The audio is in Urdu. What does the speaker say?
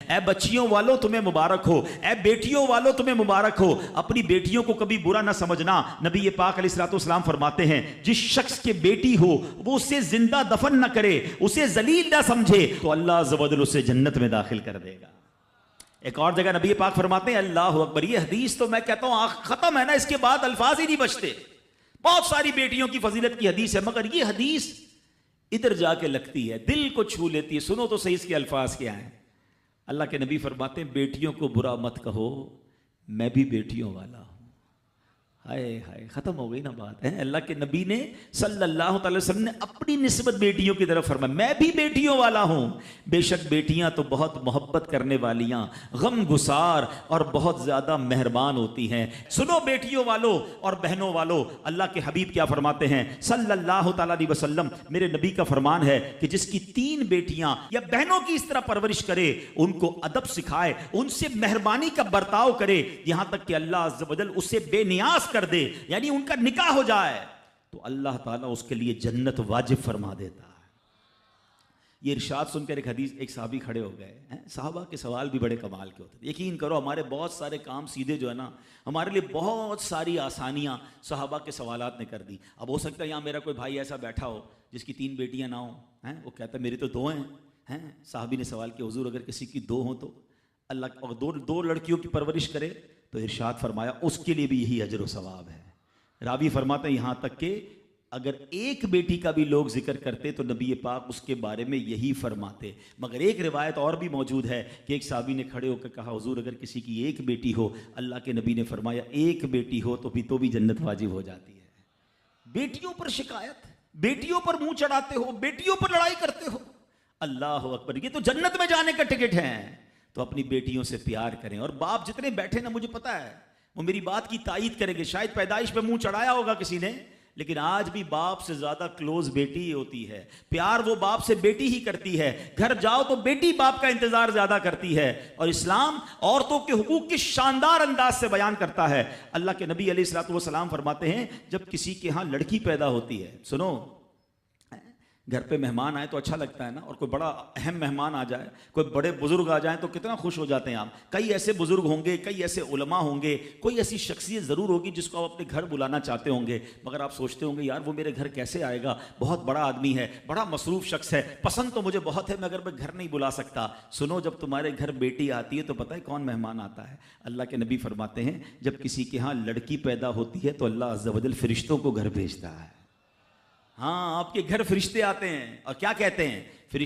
اے بچیوں والوں تمہیں مبارک ہو، اے بیٹیوں والوں تمہیں مبارک ہو۔ اپنی بیٹیوں کو کبھی برا نہ سمجھنا۔ نبی پاک علیہ الصلوۃ والسلام فرماتے ہیں جس شخص کے بیٹی ہو وہ اسے زندہ دفن نہ کرے، اسے ذلیل نہ سمجھے، تو اللہ عز و جل اسے جنت میں داخل کر دے گا۔ ایک اور جگہ نبی پاک فرماتے ہیں اللہ اکبر، یہ حدیث تو میں کہتا ہوں ختم ہے نا، اس کے بعد الفاظ ہی نہیں بچتے۔ بہت ساری بیٹیوں کی فضیلت کی حدیث ہے، مگر یہ حدیث ادھر جا کے لگتی ہے، دل کو چھو لیتی ہے۔ سنو تو صحیح اس کے الفاظ کیا ہیں۔ اللہ کے نبی فرماتے ہیں بیٹیوں کو برا مت کہو، میں بھی بیٹیوں والا ہوں۔ ہائے ہائے، ختم ہو گئی نا بات ہے۔ اللہ کے نبی نے صلی اللہ تعالی وسلم نے اپنی نسبت بیٹیوں کی طرف فرمایا میں بھی بیٹیوں والا ہوں۔ بے شک بیٹیاں تو بہت محبت کرنے والیاں، غم گسار اور بہت زیادہ مہربان ہوتی ہیں۔ سنو بیٹیوں والو اور بہنوں والو، اللہ کے حبیب کیا فرماتے ہیں صلی اللہ تعالی علیہ وسلم، میرے نبی کا فرمان ہے کہ جس کی 3 بیٹیاں یا بہنوں کی اس طرح پرورش کرے، ان کو ادب سکھائے، ان سے مہربانی کا برتاؤ کرے، یہاں تک کہ اللہ عز و جل اسے بے نیاز کر دے، یعنی ان کا نکاح ہو جائے، تو اللہ تعالیٰ اس کے لیے جنت واجب فرما دیتا ہے۔ یہ ارشاد سن کر ایک صحابی کھڑے ہو گئے ہیں۔ صحابہ کے سوال بھی بڑے کمال کے ہوتے ہیں۔ یقین کرو ہمارے بہت سارے کام سیدھے جو ہے نا، ہمارے لیے بہت ساری آسانیاں صحابہ کے سوالات نے کر دی۔ اب ہو سکتا ہے یہاں میرا کوئی بھائی ایسا بیٹھا ہو جس کی 3 بیٹیاں نہ ہوں، وہ کہتا ہے میری تو 2 ہیں۔ صحابی نے سوال کیا حضور اگر کسی کی 2 ہوں تو اللہ، اور 2 لڑکیوں کی پرورش کرے تو ارشاد فرمایا اس کے لیے بھی یہی اجر و ثواب ہے۔ راوی فرماتے ہیں یہاں تک کہ اگر ایک بیٹی کا بھی لوگ ذکر کرتے تو نبی پاک اس کے بارے میں یہی فرماتے۔ مگر ایک روایت اور بھی موجود ہے کہ ایک صحابی نے کھڑے ہو کر کہا حضور اگر کسی کی 1 بیٹی ہو، اللہ کے نبی نے فرمایا 1 بیٹی ہو تو بھی جنت واجب ہو جاتی ہے۔ بیٹیوں پر شکایت، بیٹیوں پر منہ چڑھاتے ہو، بیٹیوں پر لڑائی کرتے ہو، اللہ اکبر، یہ تو جنت میں جانے کا ٹکٹ ہے۔ تو اپنی بیٹیوں سے پیار کریں۔ اور باپ جتنے بیٹھے نا، مجھے پتا ہے وہ میری بات کی تائید کریں گے، شاید پیدائش پہ منہ چڑھایا ہوگا کسی نے، لیکن آج بھی باپ سے زیادہ کلوز بیٹی ہی ہوتی ہے۔ پیار وہ باپ سے بیٹی ہی کرتی ہے، گھر جاؤ تو بیٹی باپ کا انتظار زیادہ کرتی ہے۔ اور اسلام عورتوں کے حقوق کی شاندار انداز سے بیان کرتا ہے۔ اللہ کے نبی علیہ الصلوۃ والسلام فرماتے ہیں جب کسی کے ہاں لڑکی پیدا ہوتی ہے، سنو، گھر پہ مہمان آئے تو اچھا لگتا ہے نا، اور کوئی بڑا اہم مہمان آ جائے، کوئی بڑے بزرگ آ جائیں تو کتنا خوش ہو جاتے ہیں آپ۔ کئی ایسے بزرگ ہوں گے، کئی ایسے علماء ہوں گے، کوئی ایسی شخصیت ضرور ہوگی جس کو آپ اپنے گھر بلانا چاہتے ہوں گے، مگر آپ سوچتے ہوں گے یار وہ میرے گھر کیسے آئے گا، بہت بڑا آدمی ہے، بڑا مصروف شخص ہے، پسند تو مجھے بہت ہے مگر میں گھر نہیں بلا سکتا۔ سنو، جب تمہارے گھر بیٹی آتی ہے تو پتہ ہے کون مہمان آتا ہے؟ اللہ کے نبی فرماتے ہیں جب کسی کے ہاں لڑکی پیدا ہوتی ہے تو اللہ عز و جل فرشتوں کو گھر بھیجتا ہے۔ ہاں، آپ کے گھر فرشتے آتے ہیں اور کیا کہتے ہیں؟ فرشتے